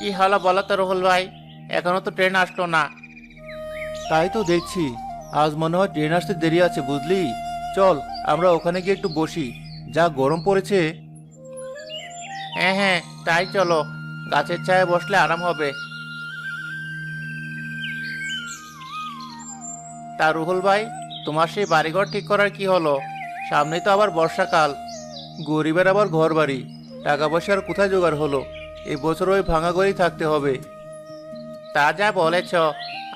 কি হলো বলো তো রুহুল ভাই, এখনো তো ট্রেন আসলো না। তাই তো দেখছি, আজ মনে হয় ট্রেন আসতে দেরি আছে বুঝলি। চল আমরা ওখানে গিয়ে একটু বসি, যা গরম পড়েছে। হ্যাঁ হ্যাঁ, তাই চলো, গাছের ছায়ায় বসলে আরাম হবে। তা রুহুল ভাই, তোমার সেই বাড়িঘর ঠিক করার কি হলো? সামনেই তো আবার বর্ষাকাল। গরিবের আবার ঘর বাড়ি, টাকা পয়সা আর কোথায় জোগাড় হলো? এই বছর ওই ভাঙা ঘরেই থাকতে হবে। তা যা বলেছ,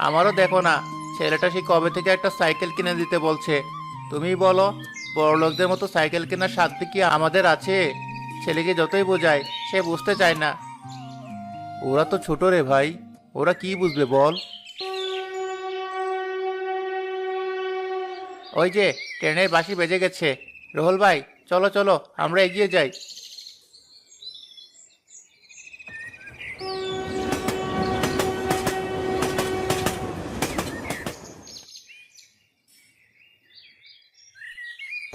আমারও দেখো না, ছেলেটা সেই কবে থেকে একটা সাইকেল কিনে দিতে বলছে। তুমি বলো, বড়লোকদের মতো সাইকেল কেনার সাধ্য কি আমাদের আছে? ছেলেকে যতই বোঝায়, সে বুঝতে চায় না। ওরা তো ছোট রে ভাই, ওরা কি বুঝবে বল। ওই যে ট্রেনের বাঁশি বেজে গেছে। রুহুল ভাই, চলো চলো, আমরা এগিয়ে যাই।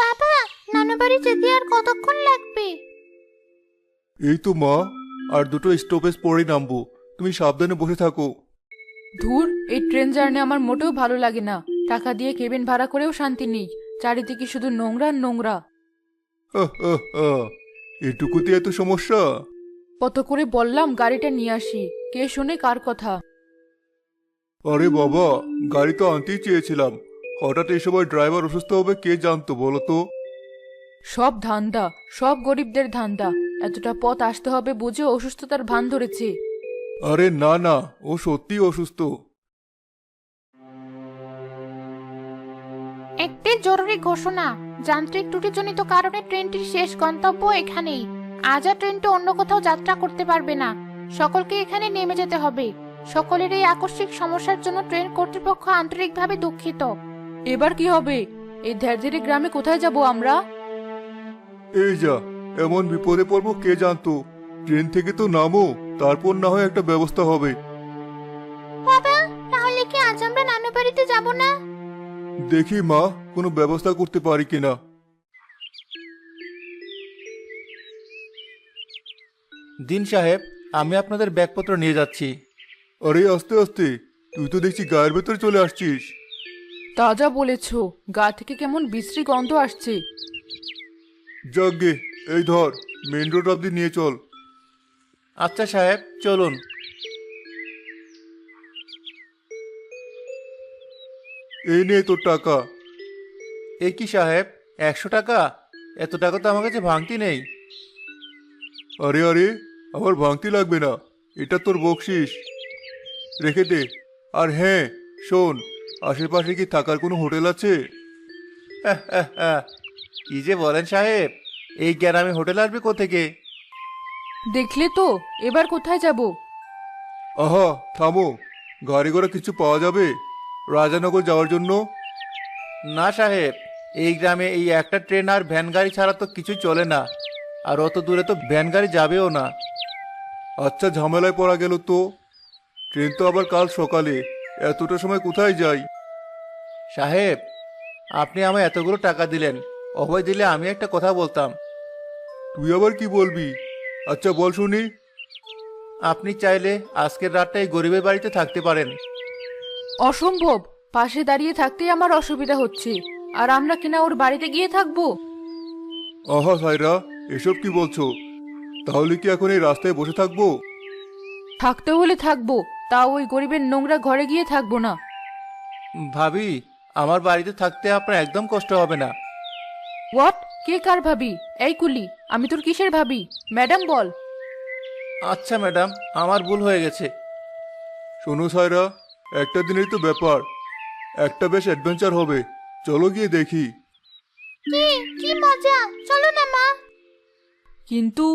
বাবা, নানু বাড়ি যেতে আর কতক্ষণ লাগবে? এই তো মা, আর দুটো স্টপেজ পরেই নামবো, তুমি সাবধানে বসে থাকো। ধুর, এই ট্রেন জার্নি আমার মোটেও ভালো লাগে না। টাকা দিয়ে কেবিন ভাড়া করেও শান্তি নেই, চারিদিকে শুধু নোংরা আর নোংরা। এটুকুতে এত সমস্যা? কত করে বললাম গাড়িটা নিয়ে আসি, কে শোনে কার কথা। আরে বাবা, গাড়ি তো আনতেই চেয়েছিলাম, হঠাৎ এই সময় ড্রাইভার অসুস্থ হবে কে জানতো বলো তো। সব ধান্দা, সব গরিবদের ধান্দা। এতটা পথ আসতে হবে বুঝে অসুস্থতার ভান ধরেছে। আরে না না, ও সত্যি অসুস্থ। একটি জরুরি ঘোষণা। যান্ত্রিক ত্রুটিজনিত কারণে ট্রেনটির শেষ গন্তব্য এখানেই। আজ আর ট্রেনটি অন্য কোথাও যাত্রা করতে পারবে না। সকলকে এখানে নেমে যেতে হবে। সকলের এই আকস্মিক সমস্যার জন্য ট্রেন কর্তৃপক্ষ আন্তরিকভাবে দুঃখিত। এবার কি হবে? এই ধীরে গ্রামে কোথায় যাব আমরা? এই যা, এমন বিপদে পড়বো কে জানতো। ট্রেন থেকে তো নামো, তারপর না হয় একটা ব্যবস্থা হবে। বাবা, তাহলে কি আজ আমরা নানু বাড়িতে যাব না? দেখি মা, কোনো ব্যবস্থা করতে পারি কিনা। দিন সাহেব, আমি আপনাদের ব্যাগপত্র নিয়ে যাচ্ছি। আরে আস্তে আস্তে, তুই তো দেখছি গায়ের ভেতরে চলে আসছিস। তাজা বলেছ, গা থেকে কেমন বিশ্রী গন্ধ আসছে। যাকগে, এই ধর, মেন রোড অব্দি নিয়ে চল। আচ্ছা সাহেব, চলুন। এই নে তোর টাকা। এ কি সাহেব, 100 টাকা? এত টাকা তো আমার কাছে ভাঙতি নেই। আরে আরে, আমার ভাঙতি লাগবে না, এটা তোর বকশিস, রেখে দে। আর হ্যাঁ শোন, আশেপাশে কি থাকার কোনো হোটেল আছে? কি যে বলেন সাহেব, এই গ্রামে হোটেল আসবে কোত্থেকে? দেখলে তো, এবার কোথায় যাব? আহা থামো, গাড়ি ঘোড়া কিছু পাওয়া যাবে রাজানগর যাওয়ার জন্য? না সাহেব, এই গ্রামে এই একটা ট্রেন আর ভ্যান গাড়ি ছাড়া তো কিছুই চলে না, আর অত দূরে তো ভ্যান গাড়ি যাবেও না। আচ্ছা, ঝামেলায় পড়া গেল তো। ট্রেন তো আবার কাল সকালে, এতটা সময় কোথায় যাই? সাহেব, আপনি আমায় এতগুলো টাকা দিলেন, অভয় দিলে আমি একটা কথা বলতাম। তুই আবার কি বলবি? আচ্ছা বল শুনি। আপনি চাইলে আজকের রাতটা এই গরিবের বাড়িতে থাকতে পারেন। অসম্ভব, পাশে দাঁড়িয়ে থাকতেই আমার অসুবিধা হচ্ছে, আর আমরা কিনা ওর বাড়িতে গিয়ে থাকবো? আহা সাইরা, এসব কি বলছো? তাহলে কি এখন এই রাস্তায় বসে থাকবো? থাকতে হলে থাকবো, তাও ওই গরিবের নোংরা ঘরে গিয়ে থাকবো না। ভাবি, আমার বাড়িতে থাকতে আপনার একদম কষ্ট হবে না। হোয়াট? কে কার ভাবি? এই কুলি, আমি তোর কিসের ভাবি? ম্যাডাম বল। আচ্ছা ম্যাডাম, আমার ভুল হয়ে গেছে। শোনো সাইরা, একটা দিনের তো ব্যাপার, একটা বেশ অ্যাডভেঞ্চার হবে, চলো গিয়ে দেখি। কি কি মজা! চলো না মা। কিন্তু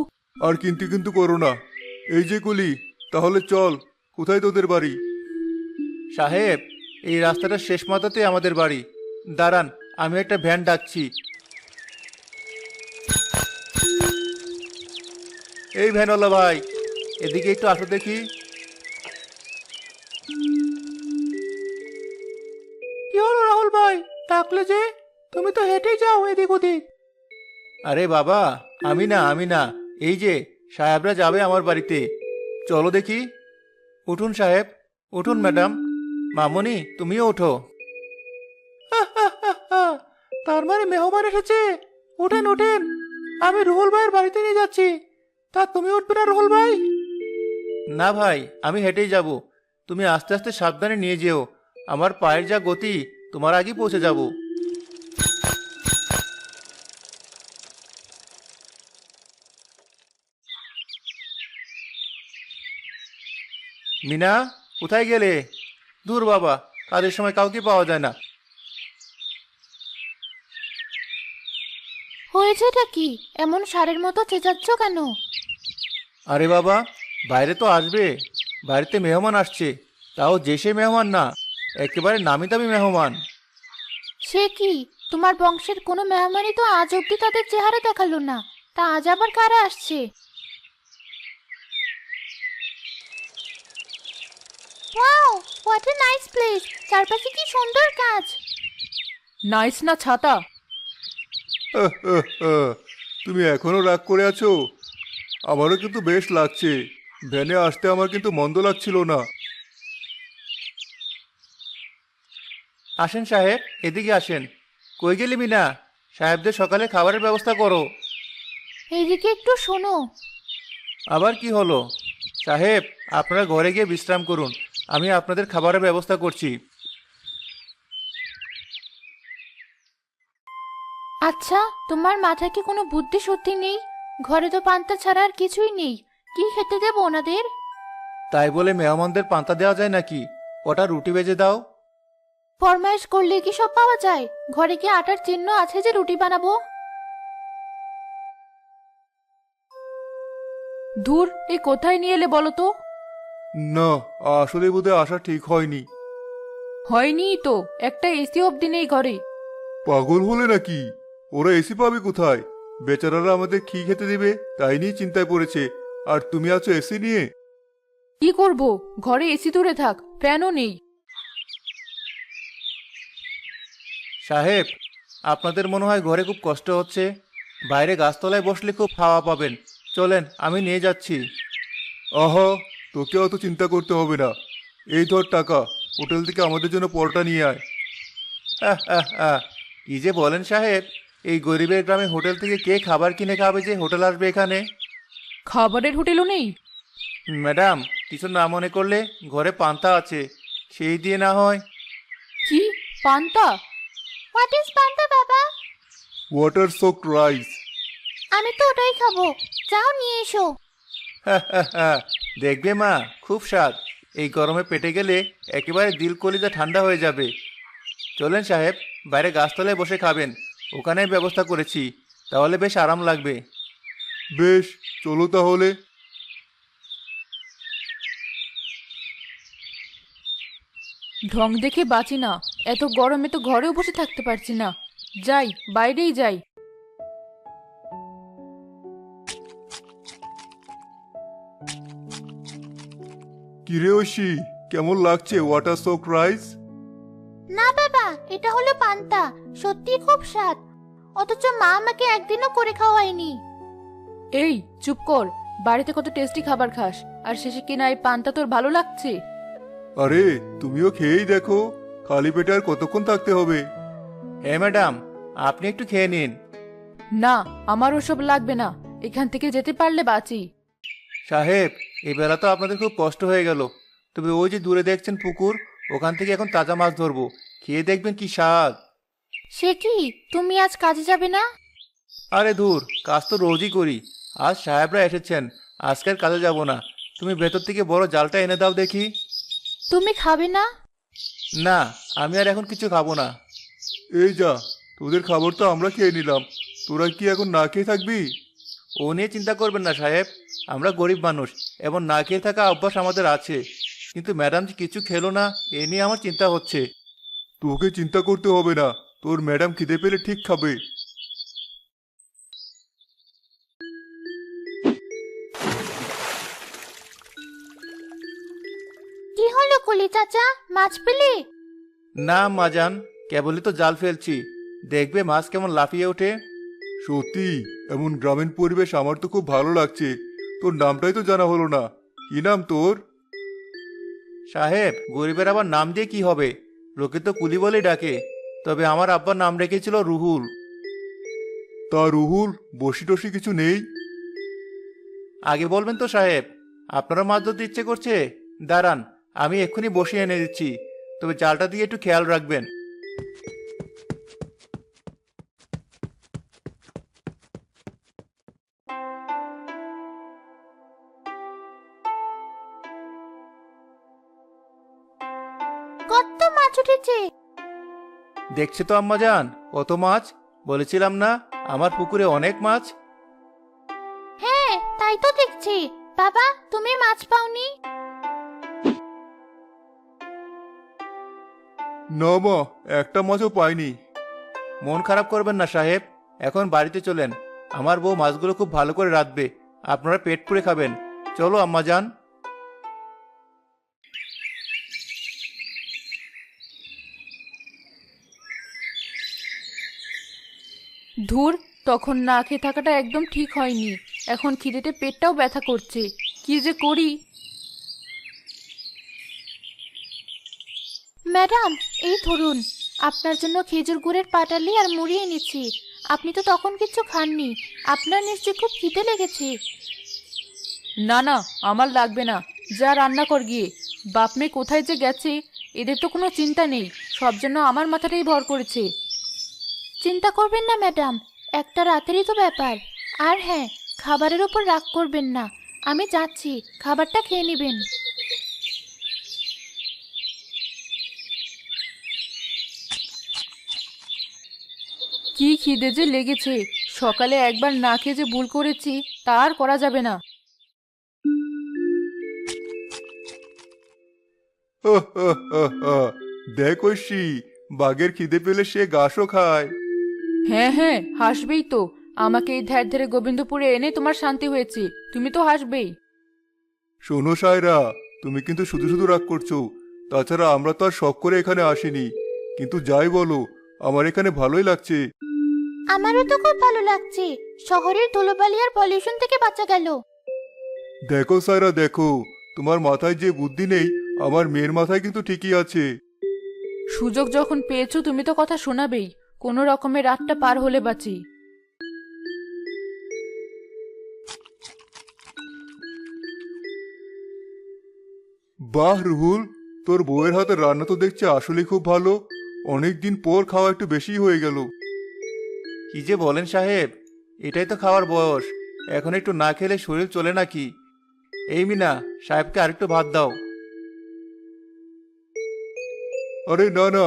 আর কিন্তু কিন্তু করো না। এই যে কুলি, তাহলে চল, কোথায় তোদের বাড়ি? সাহেব, এই রাস্তাটার শেষ মাথাতে আমাদের বাড়ি। দাঁড়ান, আমি একটা ভ্যান ডাকছি। এই ভ্যানওয়ালা ভাই, এদিকে একটু আসো দেখি। কি হলো রাহুল ভাই, ডাকলে যে? তুমি তো হেঁটেই যাও এদিক ওদিক। আরে বাবা, আমি না, এই যে সাহেবরা যাবে আমার বাড়িতে, চলো দেখি। উঠুন সাহেব, উঠুন ম্যাডাম। মামুনি, তুমিও ওঠো। তার মানে মেহমান এসেছে। উঠেন উঠেন, আমি রুহুল ভাইয়ের বাড়িতে নিয়ে যাচ্ছি। তা তুমি উঠবে না রুহুল ভাই? না ভাই, আমি হেঁটেই যাব। তুমি আস্তে আস্তে সাবধানে নিয়ে যেও। আমার পায়ের যা গতি, তোমার আগেই পৌঁছে যাব। মিনা, কোথায় গেলে? দূর বাবা, কাজের সময় কাউকে পাওয়া যায় না। হয়েছেটা কি? এমন ষাঁড়ের মতো চেঁচাচ্ছ কেন? আরে বাবা, বাইরে তো আসবে। বাড়িতে মেহমান আসছে, তাও যে সে মেহমান না, একেবারে নামি দামি মেহমান। সে কি? তোমার বংশের কোনো মেহমানই তো আজ অব্দি তাদের চেহারা দেখালো না, তা আজ আবার কারা আসছে? Wow, what a nice place! চারপাশে কি সুন্দর কাজ! নাইস না ছাতা? তুমি এখনো রাগ করে আছো? আমারও কিন্তু বেশ লাগছে। ভ্যানে আসতে আমার কিন্তু মন্দ লাগছিল না। আসেন সাহেব, এদিকে আসেন। কই গেলি মিনা? সাহেবদের সকালে খাবারের ব্যবস্থা করো। এইদিকে একটু শোনো। আবার কি হলো? সাহেব, আপনারা ঘরে গিয়ে বিশ্রাম করুন, আমি আপনাদের খাবারের ব্যবস্থা করছি। আচ্ছা, তোমার মাথায় কি কোনো বুদ্ধি শুদ্ধি নেই? ঘরে তো পান্তা ছাড়া আর কিছুই নেই। কি খেতে দেবো ওনাদের? তাই বলে মেহমানদের পান্তা দেওয়া যায় নাকি? ওটা রুটি ভেজে দাও। ফরমাইশ করলে কি সব পাওয়া যায়? ঘরে কি আটার চিহ্ন আছে যে রুটি বানাবো? ধুর, এই কোথায় নিয়ে এলে বলো তো? না, আসলে বোধহয় আসা ঠিক হয়নি। হয়নি তো, একটা এসি অবধি নেই ঘরে। পাগল হলে নাকি? ওরা এসি পাবে কোথায়? বেচারারা আমাদের কি খেতে দেবে তাই নিয়ে চিন্তায় পড়েছে, আর তুমি আছো এসি নিয়ে। কি করব? ঘরে এসি দূরে থাক, ফ্যানও নেই। সাহেব, আপনাদের মনে হয় ঘরে খুব কষ্ট হচ্ছে। বাইরে গাছতলায় বসলে খুব হাওয়া পাবেন। চলেন, আমি নিয়ে যাচ্ছি। আহা, তোকে অত চিন্তা করতে হবে না। এই ধর টাকা, হোটেল থেকে আমাদের জন্য পরোটা নিয়ে আয়। কি যে বলেন সাহেব, এই গরিবের গ্রামে হোটেল থেকে কে খাবার কিনে খাবে যে হোটেল আসবে এখানে? খাবারের হোটেলও নেই? ম্যাডাম, কিছু না মনে করলে ঘরে পান্তা আছে, সেই দিয়ে না হয়। কি? পান্তা? হোয়াট ইজ পান্তা বাবা? Water soaked rice. আমি তো ওটাই খাবো। যাও নিয়ে এসো। দেখবে মা, খুব স্বাদ। এই গরমে পেটে গেলে একেবারে দিল কলিজা ঠান্ডা হয়ে যাবে। চলেন সাহেব, বাইরে গাছতলায় বসে খাবেন, ওখানেই ব্যবস্থা করেছি। তাহলে বেশ আরাম লাগবে। বেশ, চলো তাহলে। ঢং দেখে বাঁচি না। এত গরমে তো ঘরেও বসে থাকতে পারছি না। যাই, বাইরেই যাই। কিরে ঐশী, কেমন লাগছে ওয়াটার সোকড রাইস? না বাবা, এটা হলো পান্তা। সত্যি খুব স্বাদ। অথচ মা আমাকে একদিনও করে খাওয়ায়নি। এই চুপ কর। বাড়িতে কত টেস্টি খাবার খাস, আর শেষে কিনা এই পান্তা তোর ভালো লাগছে? আরে, তুমিও খেয়েই দেখো, খালি পেটে আর কতক্ষণ থাকতে হবে? হ্যাঁ ম্যাডাম, আপনি একটু খেয়ে নিন। না, আমার ওসব লাগবে না। এখান থেকে যেতে পারলে বাঁচি। সাহেব, এই বেলা তো আপনাদের খুব কষ্ট হয়ে গেল। তবে ওই যে দূরে দেখছেন পুকুর, ওখান থেকে এখন তাজা মাছ ধরবো, খেয়ে দেখবেন কি স্বাদ। সে কি, তুমি আজ কাজে যাবে না? আরে ধুর, কাজ তো রোজই করি। আজ সাহেবরা এসেছেন, আজকের কাজে যাব না। তুমি ভেতর থেকে বড় জালটা এনে দাও দেখি। তুমি খাবে না? না, আমি আর এখন কিছু খাবো না। এই যা, তোদের খাবার তো আমরা খেয়ে নিলাম, তোরা কি এখন না খেয়ে থাকবি? ও নিয়ে চিন্তা করবেন না সাহেব, আমরা গরিব মানুষ এবং না খেয়ে থাকা অভ্যাস আমাদের আছে। কিন্তু ম্যাডাম যে কিছু খেলো না, এ নিয়ে আমার চিন্তা হচ্ছে। তোকে চিন্তা করতে হবে না, তোর ম্যাডাম খিদে পেলে ঠিক খাবে। কি হলো কলি চাচা, মাছ পেলে? না মাজান, কেবলই তো জাল ফেলছি, দেখবে মাছ কেমন লাফিয়ে ওঠে। সত্যি, এমন গ্রামীণ পরিবেশ আমার তো খুব ভালো লাগছে। তোর নামটাই তো জানা হলো না, কি নাম তোর? সাহেব, গরিবের আবার নাম দিয়ে কি হবে? লোকে তো কুলি বলেই ডাকে। তবে আমার আব্বার নাম রেখেছিল রুহুল। তা রুহুল, বসি টসি কিছু নেই? আগে বলবেন তো সাহেব, আপনারও মাছ ধরতে ইচ্ছে করছে? দাঁড়ান, আমি এক্ষুনি বসিয়ে এনে দিচ্ছি। তবে জালটা দিয়ে একটু খেয়াল রাখবেন। কত মাছ উঠেছে! দেখছে তো আম্মাজান, কত মাছ! বলেছিলাম না আমার পুকুরে অনেক মাছ। হ্যাঁ, তাই তো দেখছি। বাবা, তুমি মাছ পাওনি? না মা, একটা মাছও পাইনি। মন খারাপ করবেন না সাহেব, এখন বাড়িতে চলেন। আমার বউ মাছগুলো খুব ভালো করে রাঁধবে, আপনারা পেট পুড়ে খাবেন। চলো আম্মাজান। ধুর, তখন না খেয়ে থাকাটা একদম ঠিক হয়নি। এখন খিদেতে পেটটাও ব্যথা করছে। কি যে করি! ম্যাডাম, এই ধরুন, আপনার জন্য খেজুর গুড়ের পাটালি আর মুড়ি এনেছি। আপনি তো তখন কিছু খাননি। আপনার নিশ্চয়ই খুব খিদে লেগেছে। না না, আমার লাগবে না। যা রান্না কর গিয়ে। বাপ মেয়ে কোথায় যে গেছে, এদের তো কোনো চিন্তা নেই। সব জন্য আমার মাথাটাই ভর করেছে। চিন্তা করবেন না ম্যাডাম, একটা রাতেরই তো ব্যাপার। আর হ্যাঁ, খাবারের ওপর রাগ করবেন না। আমি যাচ্ছি, খাবারটা খেয়ে নেবেন। কি খিদে যে লেগেছে! সকালে একবার না খেয়ে যে ভুল করেছি, তা আর করা যাবে না। দেখ ঐশী, বাঘের খিদে পেলে সে ঘাসও খায়। হ্যাঁ হ্যাঁ, হাসবেই তো। আমাকে এই ধ্যার ধারে গোবিন্দপুরে এনে তোমার শান্তি হয়েছে, তুমি তো হাসবেই। শোনো সায়রা, তুমি কিন্তু শুধু শুধু রাগ করছো। তাছাড়া আমরা তো আর শখ করে এখানে আসিনি। কিন্তু যাই বলো, আমার এখানে ভালোই লাগছে। আমারও তো খুব ভালো লাগছে। শহরের ধুলোবালি আর পলিউশন থেকে বাঁচা গেল। দেখো সায়রা, দেখো, তোমার মাথায় যে বুদ্ধি নেই, আমার মেয়ের মাথায় কিন্তু ঠিকই আছে। সুযোগ যখন পেয়েছো তুমি তো কথা শোনাবেই। কোনো রকমের রাতটা পার হলে বাঁচি। বাহ রুহুল, তোর বউয়ের হাতে রান্না তো দেখছি আসলে খুব ভালো। অনেকদিন পর খাওয়া একটু বেশি হয়ে গেল। কি যে বলেন সাহেব, এটাই তো খাওয়ার বয়স। এখন একটু না খেলে শরীর চলে নাকি? এই মিনা, সাহেবকে আরেকটু ভাত দাও। আরে না না,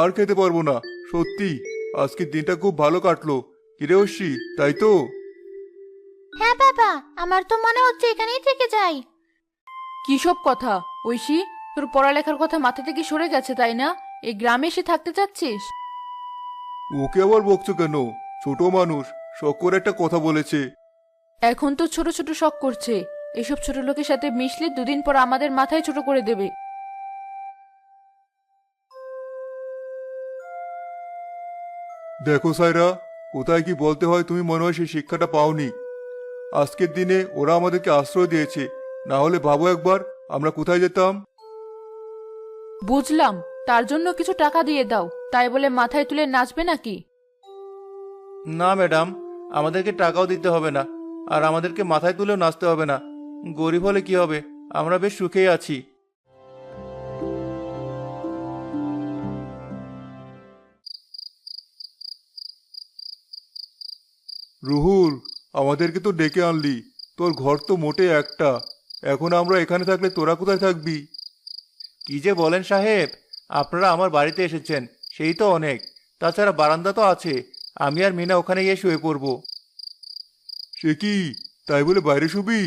আর খেতে পারবো না। সত্যি, আজকের দিনটা খুব ভালো কাটলো। কিরে ঐশী, তাই তো? হ্যাঁ বাবা, আমার তো মনে হচ্ছে এখানেই থেকে যাই। কি সব কথা ঐশী? তোর পড়ালেখার কথা মাথা থেকে সরে গেছে তাই না? এই গ্রামে এসে থাকতে চাচ্ছিস? ওকে আবার বকছো কেন? ছোট মানুষ, শখ করে একটা কথা বলেছে। এখন তো ছোট ছোট শখ করছে। এসব ছোট লোকের সাথে মিশলে দুদিন পর আমাদের মাথায় ছোট করে দেবে। দেখো সায়রা, কোথায় কি বলতে হয় তুমি মনে হয় সেই শিক্ষাটা পাওনি। আজকের দিনে ওরা আমাদেরকে আশ্রয় দিয়েছে, না হলে ভাবো একবার আমরা কোথায় যেতাম। বুঝলাম, তার জন্য কিছু টাকা দিয়ে দাও, তাই বলে মাথায় তুলে নাচবে নাকি? না ম্যাডাম, আমাদেরকে টাকাও দিতে হবে না, আর আমাদেরকে মাথায় তুলেও নাচতে হবে না। গরিব হলে কি হবে, আমরা বেশ সুখেই আছি। রুহুল, আমাদেরকে তো ডেকে আনলি, তোর ঘর তো মোটে একটা। এখন আমরা এখানে থাকলে তোরা কোথায় থাকবি? কি যে বলেন সাহেব, আপনারা আমার বাড়িতে এসেছেন, সেই তো অনেক। তাছাড়া বারান্দা তো আছে, আমি আর মিনা ওখানে গিয়ে শুয়ে পড়বো। সে কি, তাই বলে বাইরে শুবি?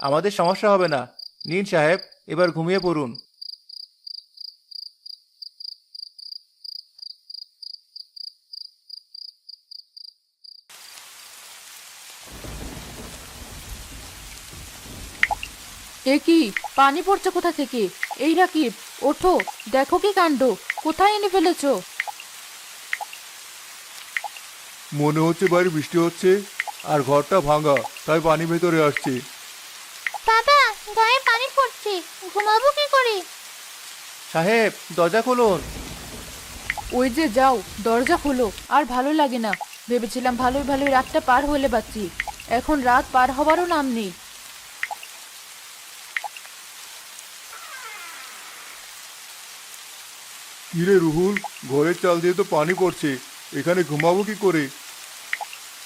আমাদের সমস্যা হবে না। নিন সাহেব, এবার ঘুমিয়ে পড়ুন। এ কি, পানি পড়ছে কোথা থেকে? এই রাকিব, ওঠো, দেখো কি কাণ্ড! কোথায় এনে ফেলেছো? মনে হচ্ছে বাইরে বৃষ্টি হচ্ছে, আর ঘরটা ভাঙা, তাই পানি ভেতরে আসছে। বাবা, লাগছে, ঘুমাবো কি করে? সাহেব দরজা খুলুন। ওই যে যাও, দরজা খোলো। আর ভালো লাগে না। ভেবেছিলাম ভালোই ভালোই রাতটা পার হলে বাঁচি, এখন রাত পার হওয়ারও নাম নেই। কিরে রুহুল, ঘরের চাল দিয়ে তো পানি পড়ছে, এখানে ঘুমাবো কি করে?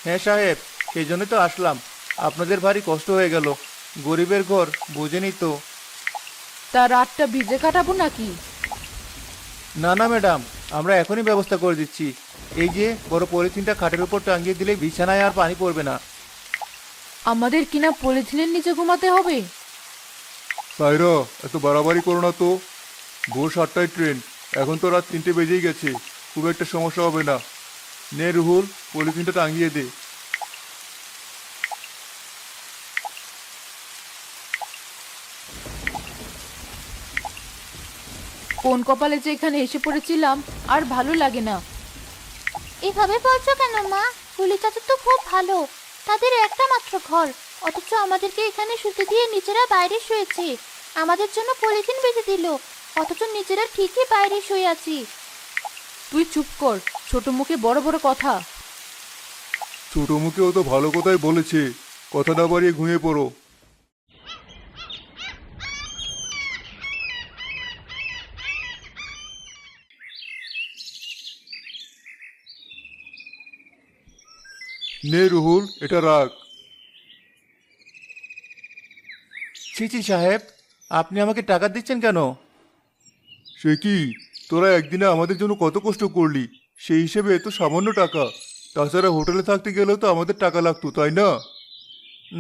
হ্যাঁ সাহেব, সেই জন্যই তো আসলাম। আপনাদের ভারী কষ্ট হয়ে গেল। গরিবের ঘর বুঝেনি তো। তা রাতটা ভিজে কাটাবো নাকি? না না ম্যাডাম, আমরা এখনই ব্যবস্থা করে দিচ্ছি। এই যে বড় পলিথিনটা খাটের উপর টাঙিয়ে দিলে বিছানায় আর পানি পড়বে না। আমাদের কিনা পলিথিনের নিচে ঘুমাতে হবে? সাইরা, এত বাড়াবাড়ি করো না তো। ভোর 7টায় ট্রেন, এখন তো রাত 3টে বেজেই গেছে, খুব একটা সমস্যা হবে না। নে রুহুল, পলিথিনটা টাঙিয়ে দে। কোন কপালে যে এখানে এসে পড়েছিলাম, আর ভালো লাগে না। এভাবে বলছো কেন মা? ফুলি চাচা তো খুব ভালো, তাদের একটা মাত্র ঘর, অথচ আমাদেরকে এখানে শুতে দিয়ে নিজেরা বাইরে শুয়েছে। আমাদের জন্য পলিথিন বেঁধে দিল, অথচ নিজেরা ঠিকই বাইরে শুয়ে আছি। তুই চুপ কর, ছোট মুখে বড় বড় কথা। ছোট মুখেও তো ভালো কথাই বলেছে, কথা না বাড়িয়ে ঘুমিয়ে পড়ো। নে রুহুল, এটা রাখ। ছি ছি সাহেব, আপনি আমাকে টাকা দিচ্ছেন কেন? সে কি, তোরা একদিনে আমাদের জন্য কত কষ্ট করলি, সেই হিসেবে এত সামান্য টাকা। তাছাড়া হোটেলে থাকতে গেলেও তো আমাদের টাকা লাগতো, তাই না?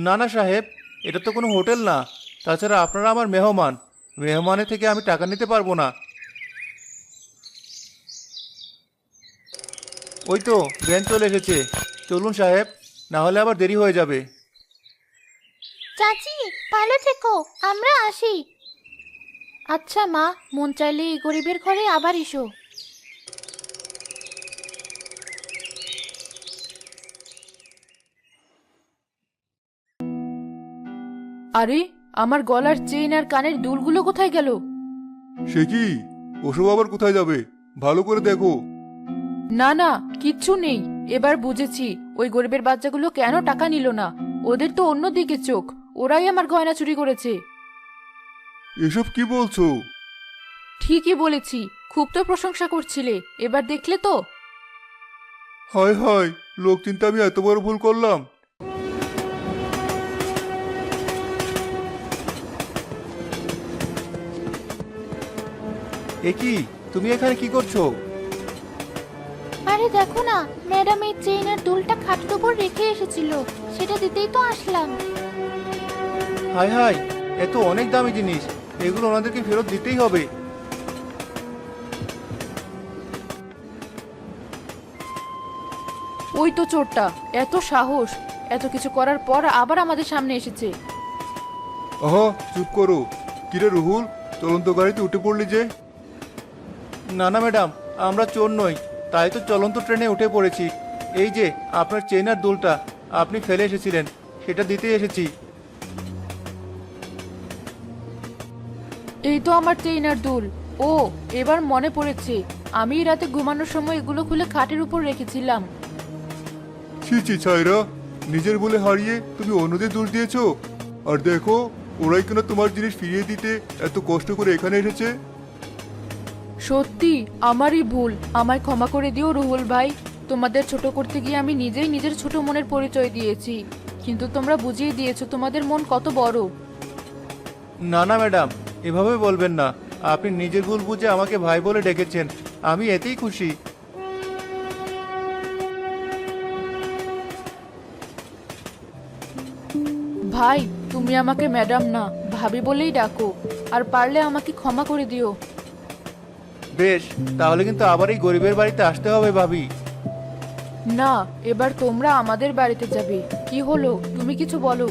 না না সাহেব, এটা তো কোনো হোটেল না। তাছাড়া আপনারা আমার মেহমান, মেহমানের থেকে আমি টাকা নিতে পারবো না। ওই তো ভ্যান চলে এসেছে, চলুন সাহেব, না হলে আবার দেরি হয়ে যাবে। চাচি, ভালো থেকো, আমরা আসি। আচ্ছা মা, মন চাইলে এই গরিবের ঘরে আবার এসো। আরে, আমার গলার চেইন আর কানের দুলগুলো কোথায় গেল? সে কি, ওসব আবার কোথায় যাবে? ভালো করে দেখো। না না, কিচ্ছু নেই। এবার বুঝেছি ওই গরিবের বাচ্চাগুলো কেন টাকা নিল না। ওদের তো অন্যদিকে চোখ, ওরাই আমার গয়না চুরি করেছে। এসব কি বলছো? ঠিকই বলেছি, খুব তো প্রশংসা করছিলে, এবার দেখলে তো। হায় হায়, লোক চিন্তা আমি এত বড় ভুল করলাম। এ কি, তুমি এখানে কি করছো? আরে দেখো না, ম্যাডাম এই চেইন আর দুলটা খাটের উপর রেখে এসেছিল, সেটা দিতেই তো আসলাম। হায় হায়, এ তো অনেক দামি জিনিস, এগুলো ওনাদেরকে ফেরত দিতেই হবে। ওই তো চোরটা, এত সাহস, এত কিছু করার পর আবার আমাদের সামনে এসেছে। আহা, চুপ করো। কিরে রুহুল, চলন্ত গাড়িতে উঠে পড়লি যে? না না ম্যাডাম, আমরা চোর নই, তাই তো চলন্ত ট্রেনে উঠে পড়েছি। এই যে আপনার চেন আর দুলটা আপনি ফেলে এসেছিলেন, সেটা দিতে এসেছি। এই তো আমার চেইন আর দুল। ও, এবার মনে পড়েছে, আমি রাতে ঘুমানোর সময় এগুলো খুলে খাটের উপর রেখেছিলাম। ছি ছি ছাইরা, নিজের বলে হারিয়ে তুমি অন্যদের দোষ দিয়েছো। আর দেখো, ওরাই কিনা তোমার জিনিস ফিরিয়ে দিতে এত কষ্ট করে এখানে এসেছে। সত্যি আমারই ভুল, আমায় ক্ষমা করে দিও রুহুল ভাই। তোমাদের ছোট করতে গিয়ে আমি নিজেই নিজের ছোট মনের পরিচয় দিয়েছি, কিন্তু তোমরা বুঝিয়ে দিয়েছো তোমাদের মন কত বড়। না না ম্যাডাম, এভাবে বলবেন না। আপনি নিজের ভুল বুঝে আমাকে ভাই বলে ডেকেছেন, আমি এতেই খুশি। ভাই, তুমি আমাকে ম্যাডাম না, ভাবি বলেই ডাকো। আর পারলে আমাকে ক্ষমা করে দিও। বেশ, তাহলে কিন্তু আবার এই গরিবের বাড়িতে আসতে হবে ভাবি। না, এবার তোমরা আমাদের বাড়িতে যাবে। কি হলো, তুমি কিছু বলো।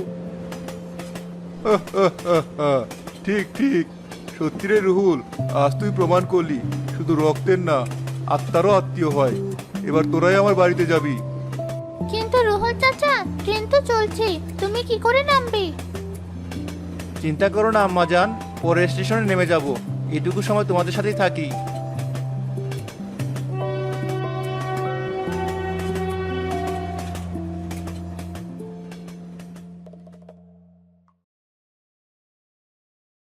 ঠিক ঠিক, সত্যি রে রুহুল, আজ তুই প্রমাণ করলি শুধু রক্তের না, আত্মারও আত্মীয় হয়। এবার তোরাই আমার বাড়িতে যাবি। কিন্তু রুহুল চাচা, ট্রেন তো চলছে, তুমি কি করে নামবে? চিন্তা করো না আম্মা জান, পরের স্টেশনে নেমে যাব। এটুকু সময় তোমাদের সাথেই থাকি।